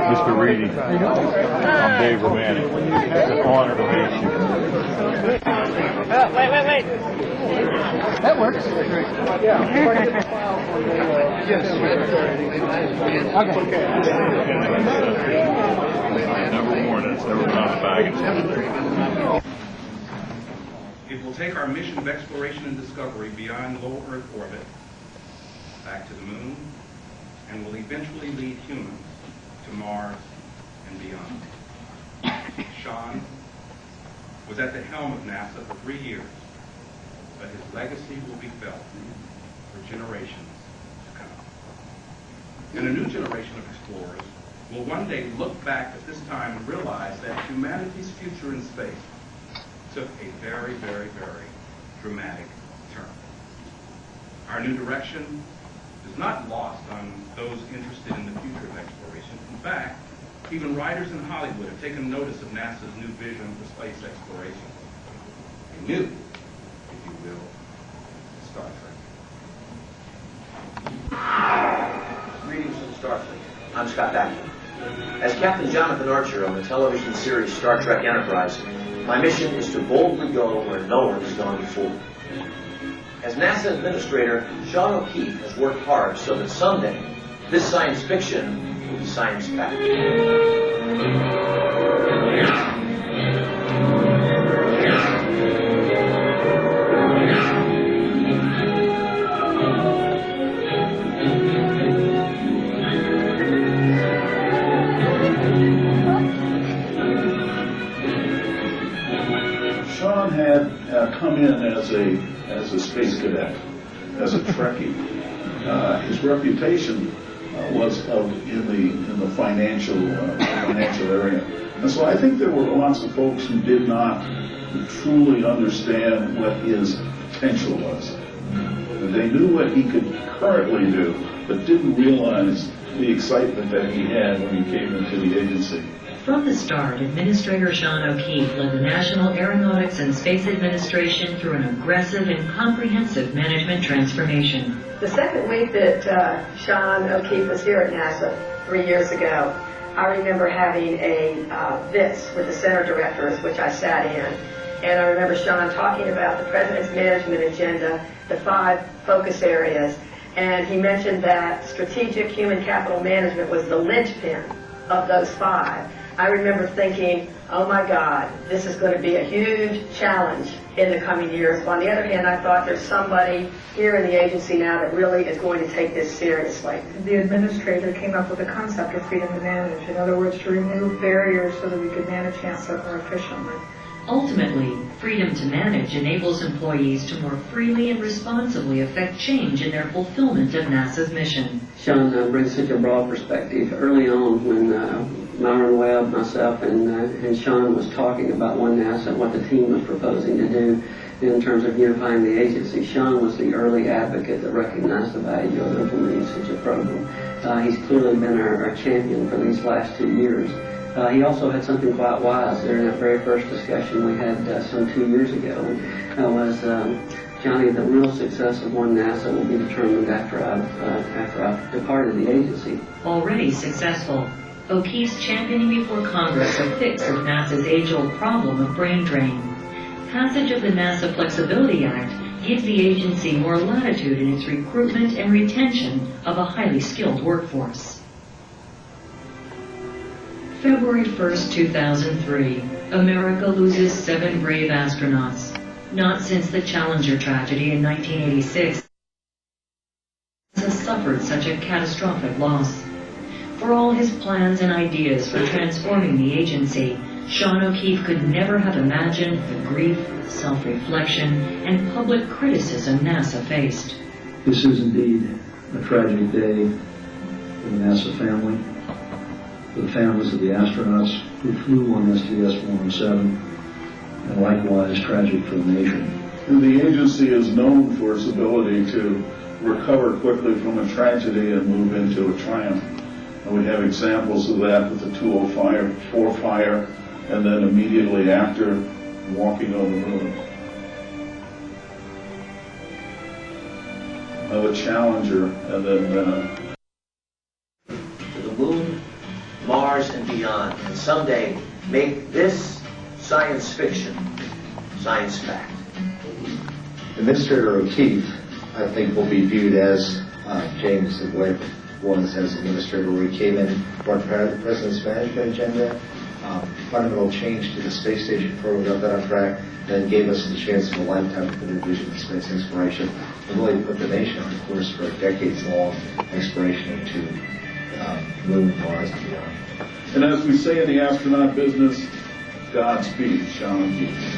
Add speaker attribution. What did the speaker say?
Speaker 1: Mr. Reedy, I'm Dave Hromanik. It's an honor to meet you.
Speaker 2: Wait. That works. Yeah. Yes. Okay.
Speaker 1: Never worn it. It's never been on the baggage.
Speaker 3: It will take our mission of exploration and discovery beyond low Earth orbit, back to the moon, and will eventually lead humans to Mars and beyond. Sean was at the helm of NASA for 3 years, but his legacy will be felt for generations to come. And a new generation of explorers will one day look back at this time and realize that humanity's future in space took a very, very, very dramatic turn. Our new direction is not lost on those interested in the future of exploration. In fact, even writers in Hollywood have taken notice of NASA's new vision for space exploration. A new, if you will, Star Trek.
Speaker 4: Greetings from Starfleet. I'm Scott Bakula. As Captain Jonathan Archer on the television series Star Trek Enterprise, my mission is to boldly go where no one has gone before. As NASA Administrator, Sean O'Keefe has worked hard so that someday this science fiction will be science fact.
Speaker 5: Sean had come in as a space cadet, as a Trekkie. His reputation was in the financial area, and so I think there were lots of folks who did not truly understand what his potential was. They knew what he could currently do, but didn't realize the excitement that he had when he came into the agency.
Speaker 6: From the start, Administrator Sean O'Keefe led the National Aeronautics and Space Administration through an aggressive and comprehensive management transformation.
Speaker 7: The second week that Sean O'Keefe was here at NASA 3 years ago, I remember having a VIS with the center directors, which I sat in, and I remember Sean talking about the President's management agenda, the 5 focus areas, and he mentioned that strategic human capital management was the linchpin of those 5. I remember thinking, oh my God, this is going to be a huge challenge in the coming years. But on the other hand, I thought there's somebody here in the agency now that really is going to take this seriously.
Speaker 8: The administrator came up with the concept of freedom to manage. In other words, to remove barriers so that we could manage NASA more efficiently.
Speaker 6: Ultimately, freedom to manage enables employees to more freely and responsibly affect change in their fulfillment of NASA's mission.
Speaker 9: Sean brings such a broad perspective. Early on, when Myron Webb, myself, and Sean was talking about One NASA and what the team was proposing to do in terms of unifying the agency, Sean was the early advocate that recognized the value of implementing such a program. He's clearly been our champion for these last 2 years. He also had something quite wise during that very first discussion we had some 2 years ago. Was Johnny, the real success of One NASA will be determined after I've departed the agency.
Speaker 6: Already successful, O'Keefe's championing before Congress a fix of NASA's age-old problem of brain drain. Passage of the NASA Flexibility Act gives the agency more latitude in its recruitment and retention of a highly skilled workforce. February 1st, 2003, America loses 7 brave astronauts. Not since the Challenger tragedy in 1986 has suffered such a catastrophic loss. For all his plans and ideas for transforming the agency, Sean O'Keefe could never have imagined the grief, self-reflection, and public criticism NASA faced.
Speaker 10: This is indeed a tragic day for the NASA family, for the families of the astronauts who flew on STS-107, and likewise tragic for the nation.
Speaker 5: The agency is known for its ability to recover quickly from a tragedy and move into a triumph. And we have examples of that with the 204 fire, and then immediately after, walking on the moon. The Challenger, and then
Speaker 4: moon, Mars, and beyond, and someday make this science fiction science fact.
Speaker 11: Administrator O'Keefe, I think, will be viewed as James Webb was as administrator, where he came in, brought the President's management agenda, fundamental change to the space station program, got that on track, then gave us the chance of a lifetime to put in vision of space exploration, and really put the nation on course for a decades-long exploration into moon, Mars, and beyond.
Speaker 5: And as we say in the astronaut business, Godspeed, Sean O'Keefe.